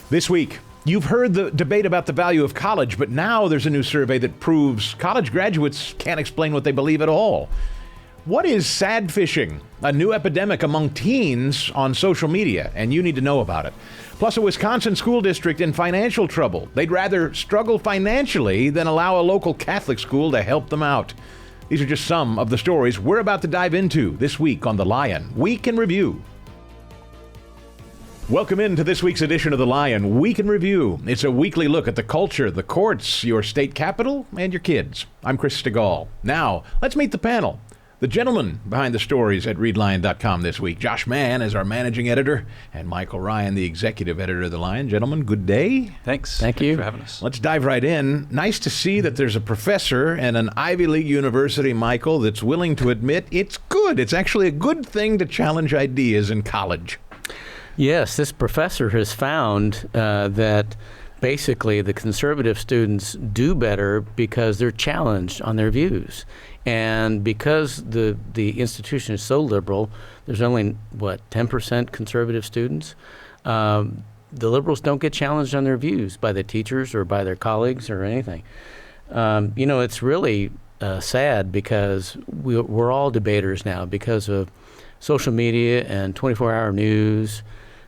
This week, you've heard the debate about the value of college, but now there's a new survey that proves college graduates can't explain what they believe at all. What is sadfishing? A new epidemic among teens on social media, and you need to know about it. Plus, a Wisconsin school district in financial trouble. They'd rather struggle financially than allow a local Catholic school to help them out. These are just some of the stories we're about to dive into this week on The Lion Week in Review. Welcome into this week's edition of The Lion Week in Review. It's a weekly look at the culture, the courts, your state capitol, and your kids. I'm Chris Stegall. Now, let's meet the panel. The gentleman behind the stories at readlion.com this week. Josh Mann is our managing editor, and Michael Ryan, the executive editor of The Lion. Gentlemen, good day. Thanks. Thank you for having us. Let's dive right in. Nice to see that there's a professor at an Ivy League university, Michael, that's willing to admit it's good. It's actually a good thing to challenge ideas in college. Yes, this professor has found that basically the conservative students do better because they're challenged on their views. And because the institution is so liberal, there's only, 10% conservative students? The liberals don't get challenged on their views by the teachers or by their colleagues or anything. It's really sad because we're all debaters now because of social media and 24-hour news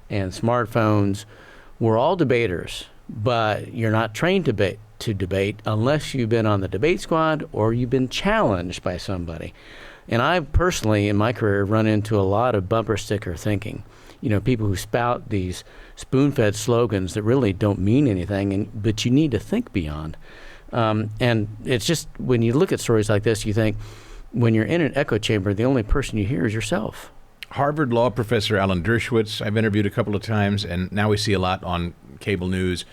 and smartphones. We're all debaters, but you're not trained to debate unless you've been on the debate squad or you've been challenged by somebody. And I personally, in my career, run into a lot of bumper sticker thinking. People who spout these spoon-fed slogans that really don't mean anything, but you need to think beyond. And it's just, when you look at stories like this, you think, when you're in an echo chamber, the only person you hear is yourself. Harvard law professor Alan Dershowitz, I've interviewed a couple of times, and now we see a lot on cable news.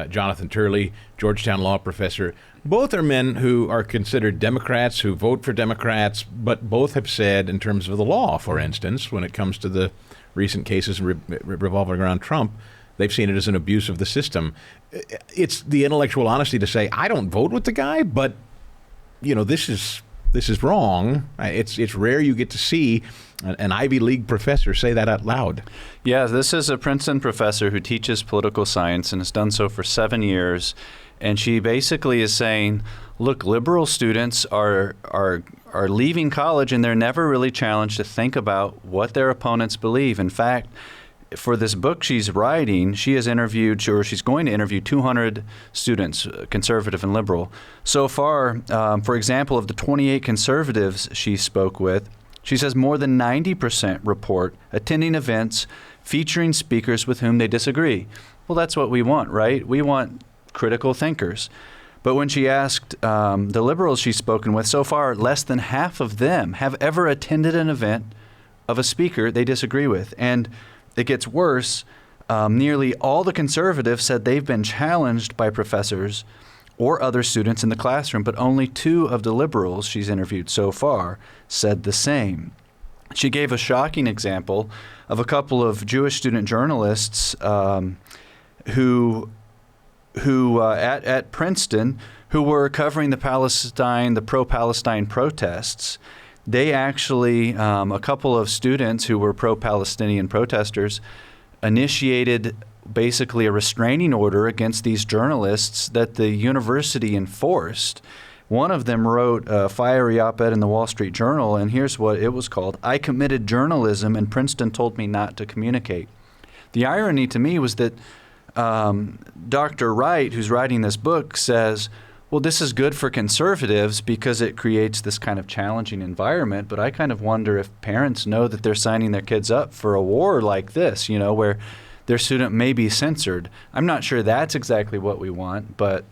Jonathan Turley, Georgetown law professor. Both are men who are considered Democrats, who vote for Democrats, but both have said, in terms of the law, for instance, when it comes to the recent cases revolving around Trump, they've seen it as an abuse of the system. It's the intellectual honesty to say, I don't vote with the guy, but, this is wrong. It's rare you get to see an Ivy League professor say that out loud. Yeah, this is a Princeton professor who teaches political science and has done so for 7 years. And she basically is saying, look, liberal students are leaving college and they're never really challenged to think about what their opponents believe. In fact, for this book she's writing, she's going to interview 200 students, conservative and liberal. So far, for example, of the 28 conservatives she spoke with, she says more than 90% report attending events featuring speakers with whom they disagree. Well, that's what we want, right? We want critical thinkers. But when she asked the liberals she's spoken with, so far less than half of them have ever attended an event of a speaker they disagree with. And it gets worse. Nearly all the conservatives said they've been challenged by professors or other students in the classroom, but only 2 of the liberals she's interviewed so far said the same. She gave a shocking example of a couple of Jewish student journalists who at Princeton who were covering the pro-Palestine protests. They actually, a couple of students who were pro-Palestinian protesters, initiated basically a restraining order against these journalists that the university enforced. One of them wrote a fiery op-ed in the Wall Street Journal, and here's what it was called: "I committed journalism and Princeton told me not to communicate." The irony to me was that Dr. Wright, who's writing this book, says, well, this is good for conservatives because it creates this kind of challenging environment. But I kind of wonder if parents know that they're signing their kids up for a war like this, where their student may be censored. I'm not sure that's exactly what we want, but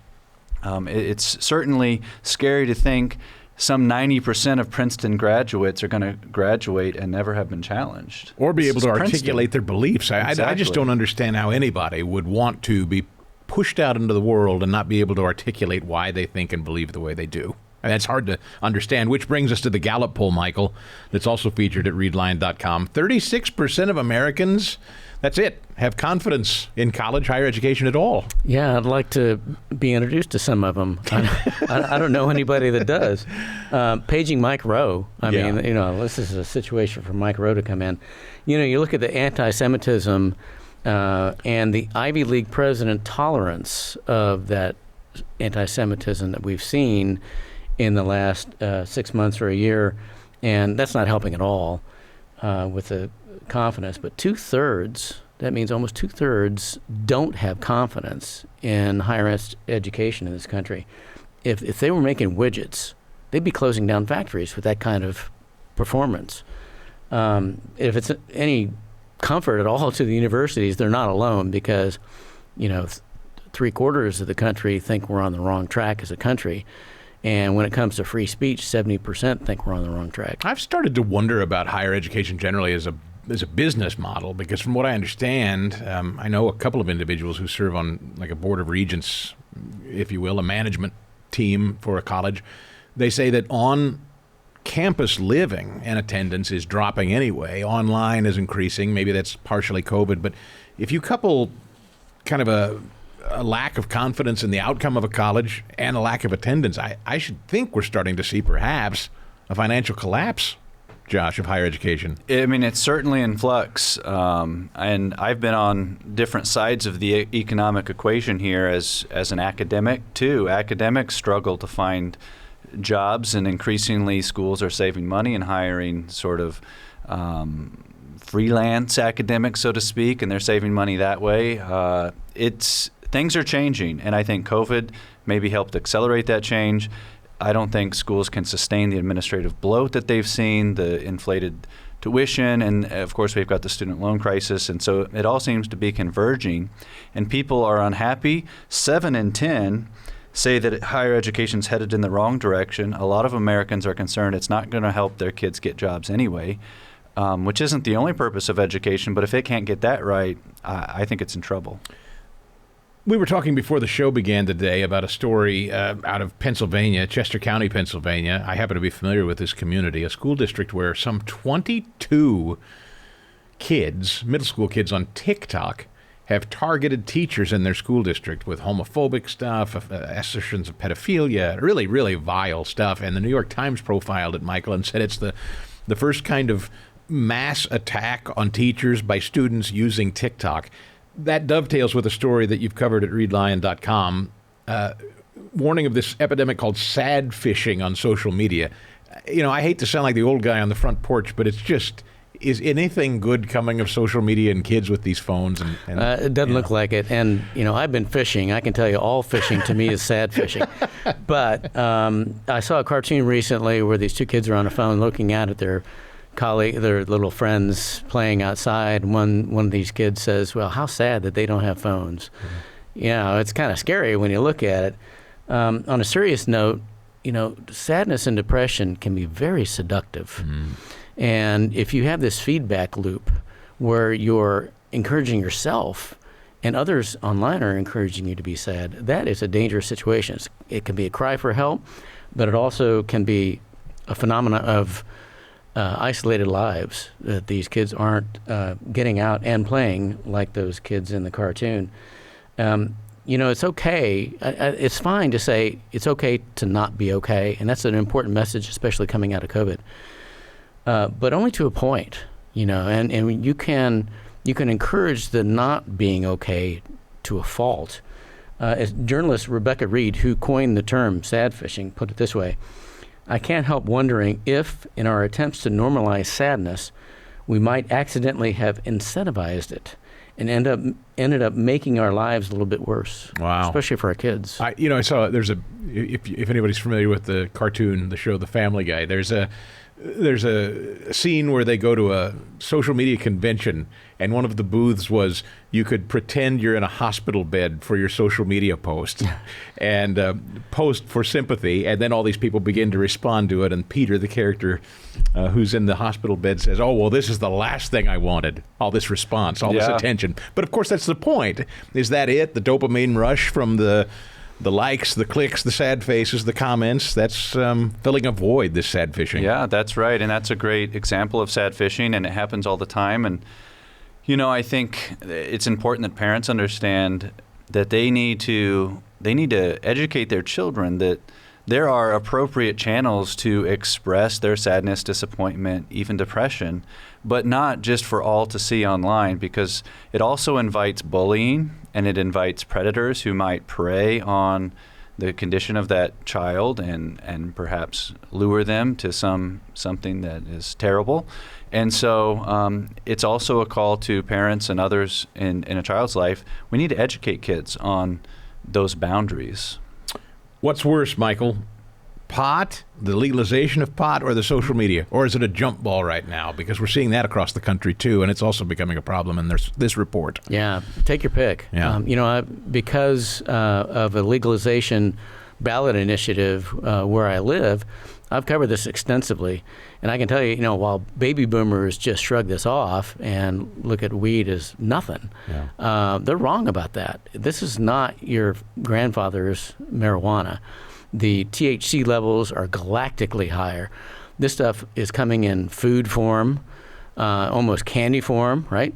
it's certainly scary to think some 90% of Princeton graduates are going to graduate and never have been challenged. Or be able to articulate Princeton. their beliefs. Exactly. I just don't understand how anybody would want to be pushed out into the world and not be able to articulate why they think and believe the way they do. And that's hard to understand, which brings us to the Gallup poll, Michael, that's also featured at readline.com. 36% of Americans, that's it, have confidence in college, higher education at all. Yeah, I'd like to be introduced to some of them. I don't know anybody that does. Paging Mike Rowe, I mean, this is a situation for Mike Rowe to come in. You look at the anti-Semitism And the Ivy League president tolerance of that anti-Semitism that we've seen in the last 6 months or a year, and that's not helping at all with the confidence. But 2/3, that means almost 2/3 don't have confidence in higher education in this country. If they were making widgets, they'd be closing down factories with that kind of performance. If it's any comfort at all to the universities, they're not alone, because, 3/4 of the country think we're on the wrong track as a country. And when it comes to free speech, 70% think we're on the wrong track. I've started to wonder about higher education generally as a business model, because from what I understand, I know a couple of individuals who serve on like a board of regents, if you will, a management team for a college. They say that on campus living and attendance is dropping anyway. Online is increasing. Maybe that's partially COVID. But if you couple kind of a lack of confidence in the outcome of a college and a lack of attendance, I should think we're starting to see perhaps a financial collapse, Josh, of higher education. I mean, it's certainly in flux. And I've been on different sides of the economic equation here as an academic, too. Academics struggle to find jobs, and increasingly schools are saving money and hiring sort of freelance academics, so to speak, and they're saving money that way. Things are changing, and I think COVID maybe helped accelerate that change. I don't think schools can sustain the administrative bloat that they've seen, the inflated tuition, and of course we've got the student loan crisis, and so it all seems to be converging, and people are unhappy. 7 in 10 say that higher education's headed in the wrong direction. A lot of Americans are concerned it's not going to help their kids get jobs anyway, which isn't the only purpose of education, but if it can't get that right, I think it's in trouble. We were talking before the show began today about a story out of Pennsylvania, Chester County, Pennsylvania. I happen to be familiar with this community, a school district where some 22 kids, middle school kids on TikTok, have targeted teachers in their school district with homophobic stuff, assertions of pedophilia, really, really vile stuff. And the New York Times profiled it, Michael, and said it's the first kind of mass attack on teachers by students using TikTok. That dovetails with a story that you've covered at readlion.com, warning of this epidemic called sadfishing on social media. I hate to sound like the old guy on the front porch, but it's just, is anything good coming of social media and kids with these phones? It doesn't look like it. And, I've been fishing. I can tell you all fishing to me is sad fishing. But I saw a cartoon recently where these two kids are on a phone looking out at their little friends playing outside. One of these kids says, well, how sad that they don't have phones. Mm-hmm. It's kind of scary when you look at it. On a serious note, sadness and depression can be very seductive. Mm-hmm. And if you have this feedback loop where you're encouraging yourself and others online are encouraging you to be sad, that is a dangerous situation. It can be a cry for help, but it also can be a phenomenon of isolated lives, that these kids aren't getting out and playing like those kids in the cartoon. It's okay. It's fine to say it's okay to not be okay, and that's an important message, especially coming out of COVID. But only to a point, and you can encourage the not being okay to a fault. As journalist Rebecca Reed, who coined the term sad fishing, put it this way: I can't help wondering if, in our attempts to normalize sadness, we might accidentally have incentivized it and ended up making our lives a little bit worse. Wow. Especially for our kids. I saw if anybody's familiar with the cartoon, the show The Family Guy, there's a scene where they go to a social media convention, and one of the booths was you could pretend you're in a hospital bed for your social media post and post for sympathy, and then all these people begin to respond to it, and Peter, the character who's in the hospital bed, says, oh, well, this is the last thing I wanted, all this response, all this attention. But of course, that's the point. Is that it? The dopamine rush from the likes, the clicks, the sad faces, the comments, that's filling a void, this sad fishing. Yeah, that's right. And that's a great example of sad fishing, and it happens all the time. And, I think it's important that parents understand that they need to educate their children that there are appropriate channels to express their sadness, disappointment, even depression, but not just for all to see online, because it also invites bullying and it invites predators who might prey on the condition of that child and perhaps lure them to something that is terrible. And so it's also a call to parents and others in a child's life. We need to educate kids on those boundaries. What's worse, Michael? Pot, the legalization of pot, or the social media? Or is it a jump ball right now? Because we're seeing that across the country, too, and it's also becoming a problem in this report. Yeah, take your pick. Yeah. Because of a legalization ballot initiative where I live, I've covered this extensively. And I can tell you, while baby boomers just shrug this off and look at weed as nothing, they're wrong about that. This is not your grandfather's marijuana. The THC levels are galactically higher. This stuff is coming in food form, almost candy form, right?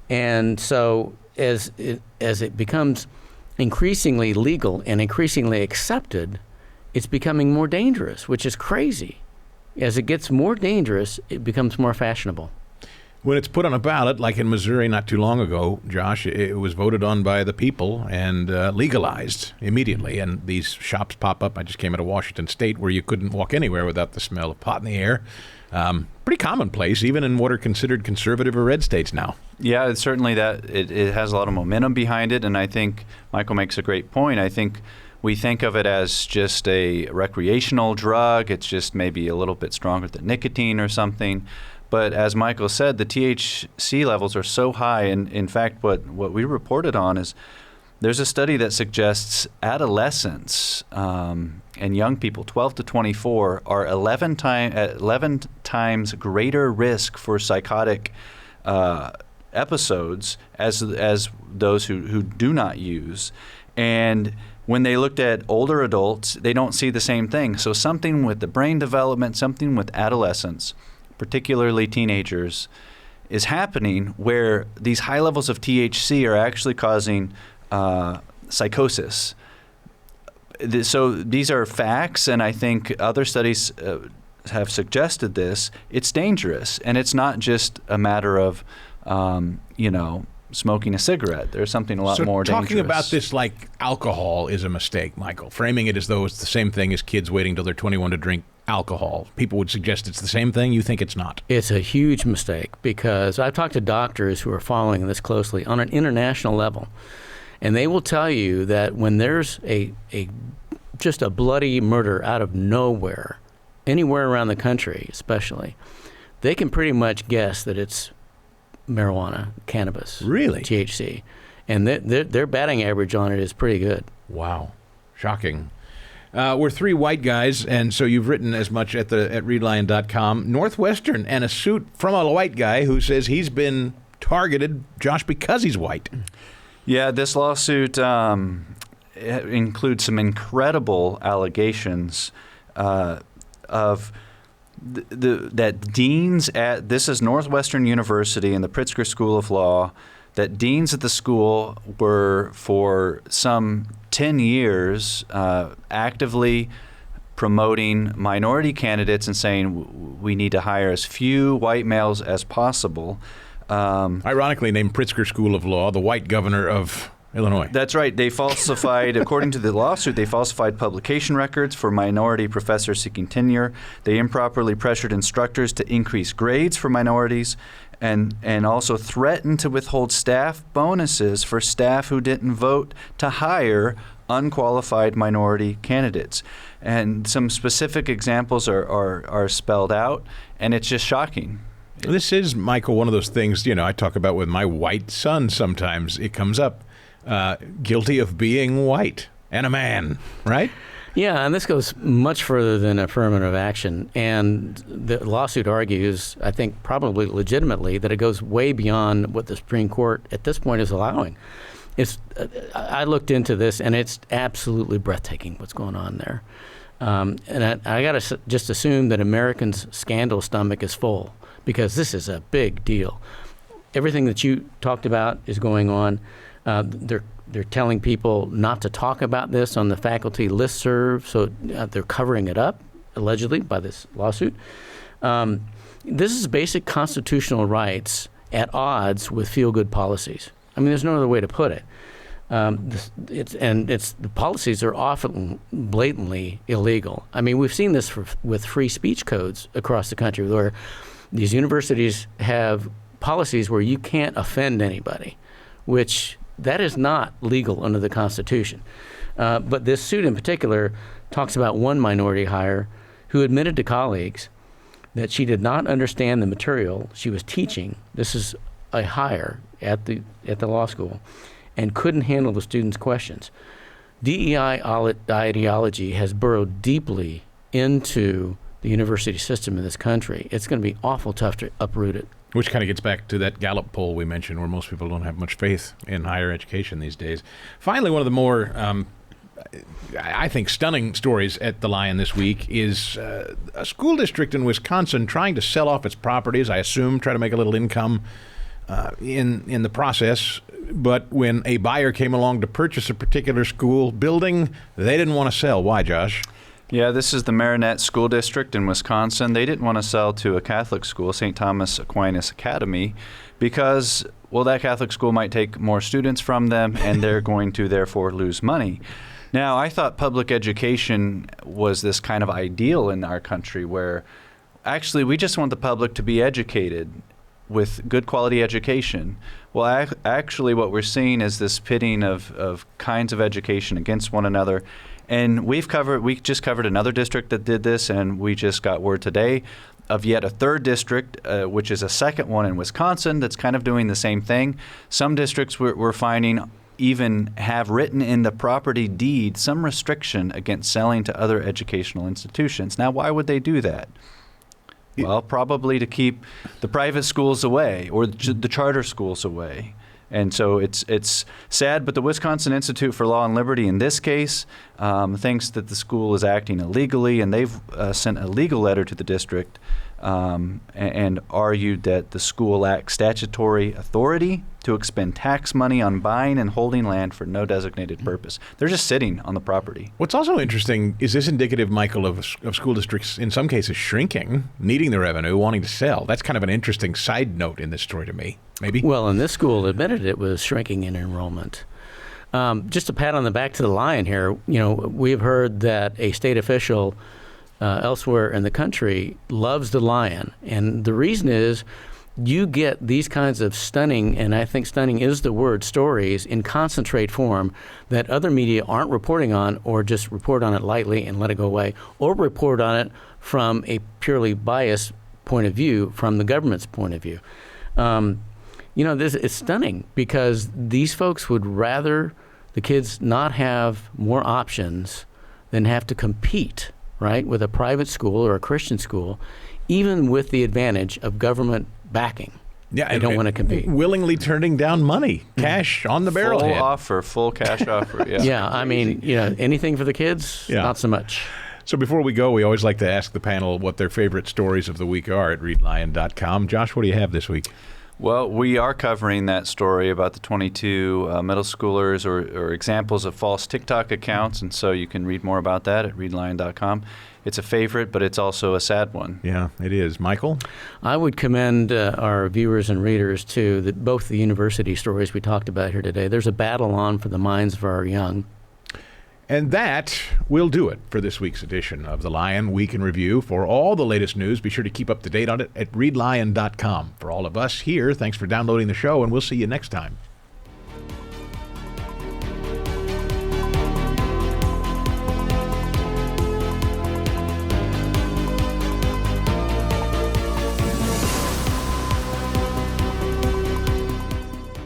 And so as it becomes increasingly legal and increasingly accepted, it's becoming more dangerous, which is crazy. As it gets more dangerous, it becomes more fashionable. When it's put on a ballot, like in Missouri not too long ago, Josh, it was voted on by the people and legalized immediately. And these shops pop up. I just came out of Washington State where you couldn't walk anywhere without the smell of pot in the air. Pretty commonplace, even in what are considered conservative or red states now. Yeah, it's certainly that. It has a lot of momentum behind it. And I think Michael makes a great point. I think we think of it as just a recreational drug. It's just maybe a little bit stronger than nicotine or something. But as Michael said, the THC levels are so high. And in fact, what we reported on is there's a study that suggests adolescents and young people, 12 to 24, are 11 times greater risk for psychotic episodes as those who do not use. And when they looked at older adults, they don't see the same thing. So something with the brain development, something with adolescents, particularly teenagers, is happening where these high levels of THC are actually causing psychosis. So these are facts, and I think other studies have suggested this. It's dangerous, and it's not just a matter of, smoking a cigarette. There's something a lot more dangerous. So talking about this like alcohol is a mistake, Michael. Framing it as though it's the same thing as kids waiting till they're 21 to drink alcohol. People would suggest it's the same thing. You think it's not? It's a huge mistake, because I've talked to doctors who are following this closely on an international level, and they will tell you that when there's just a bloody murder out of nowhere, anywhere around the country especially, they can pretty much guess that it's marijuana, cannabis, really, THC, and their batting average on it is pretty good. Wow, shocking. We're three white guys, and so you've written as much at readlion.com. Northwestern, and a suit from a white guy who says he's been targeted, Josh, because he's white. Yeah, this lawsuit includes some incredible allegations of that deans at, this is Northwestern University and the Pritzker School of Law, that deans at the school were for some 10 years actively promoting minority candidates and saying we need to hire as few white males as possible. Ironically named Pritzker School of Law, the white governor of Illinois. That's right. They falsified, according to the lawsuit, they falsified publication records for minority professors seeking tenure. They improperly pressured instructors to increase grades for minorities and also threatened to withhold staff bonuses for staff who didn't vote to hire unqualified minority candidates. And some specific examples are spelled out, and it's just shocking. This is, Michael, one of those things, I talk about with my white son sometimes. It comes up. Guilty of being white and a man, right? Yeah, and this goes much further than affirmative action. And the lawsuit argues, I think probably legitimately, that it goes way beyond what the Supreme Court at this point is allowing. I looked into this, and it's absolutely breathtaking what's going on there. And I got to just assume that Americans' scandal stomach is full, because this is a big deal. Everything that you talked about is going on. They're They're telling people not to talk about this on the faculty listserv, so they're covering it up, allegedly, by this lawsuit. This is basic constitutional rights at odds with feel-good policies. I mean, there's no other way to put it. The policies are often blatantly illegal. I mean, we've seen this with free speech codes across the country, where these universities have policies where you can't offend anybody, which that is not legal under the Constitution. But this suit in particular talks about one minority hire who admitted to colleagues that she did not understand the material she was teaching. This is a hire at the law school, and couldn't handle the students' questions. DEI ideology has burrowed deeply into the university system in this country. It's going to be awful tough to uproot it. Which kind of gets back to that Gallup poll we mentioned, where most people don't have much faith in higher education these days. Finally, one of the more, I think, stunning stories at the Lion this week is a school district in Wisconsin trying to sell off its properties, I assume, try to make a little income in the process. But when a buyer came along to purchase a particular school building, they didn't want to sell. Why, Josh? Yeah, this is the Marinette School District in Wisconsin. They didn't want to sell to a Catholic school, St. Thomas Aquinas Academy, because, well, that Catholic school might take more students from them, and they're going to therefore lose money. Now, I thought public education was this kind of ideal in our country where actually we just want the public to be educated with good quality education. Well, actually what we're seeing is this pitting of kinds of education against one another. And we just covered another district that did this, and we just got word today of yet a third district, which is a second one in Wisconsin that's kind of doing the same thing. Some districts we're finding even have written in the property deed some restriction against selling to other educational institutions. Now, why would they do that? Well, probably to keep the private schools away or the charter schools away. And so it's sad, but the Wisconsin Institute for Law and Liberty in this case thinks that the school is acting illegally, and they've sent a legal letter to the district and argued that the school lacks statutory authority to expend tax money on buying and holding land for no designated purpose. They're just sitting on the property. What's also interesting is this indicative, Michael, of school districts in some cases shrinking, needing the revenue, wanting to sell. That's kind of an interesting side note in this story to me, maybe. Well, and this school admitted it was shrinking in enrollment. Just a pat on the back to the Lion here. You know, we've heard that a state official elsewhere in the country loves the Lion, and the reason is you get these kinds of stunning, and I think stunning is the word, stories in concentrate form that other media aren't reporting on, or just report on it lightly and let it go away, or report on it from a purely biased point of view, from the government's point of view. You know, it's stunning because these folks would rather the kids not have more options than have to compete, right, with a private school or a Christian school, even with the advantage of government backing. Yeah, they don't want to compete. Willingly turning down money, cash on the barrelhead. Full cash offer. Yeah. Yeah, I mean, you know, anything for the kids, not so much. So before we go, we always like to ask the panel what their favorite stories of the week are at readlion.com. Josh, what do you have this week? Well, we are covering that story about the 22 middle schoolers or examples of false TikTok accounts, and so you can read more about that at readlion.com. It's a favorite, but it's also a sad one. Yeah, it is. Michael? I would commend our viewers and readers to both the university stories we talked about here today. There's a battle on for the minds of our young. And that will do it for this week's edition of the Lion Week in Review. For all the latest news, be sure to keep up to date on it at readlion.com. For all of us here, thanks for downloading the show, and we'll see you next time.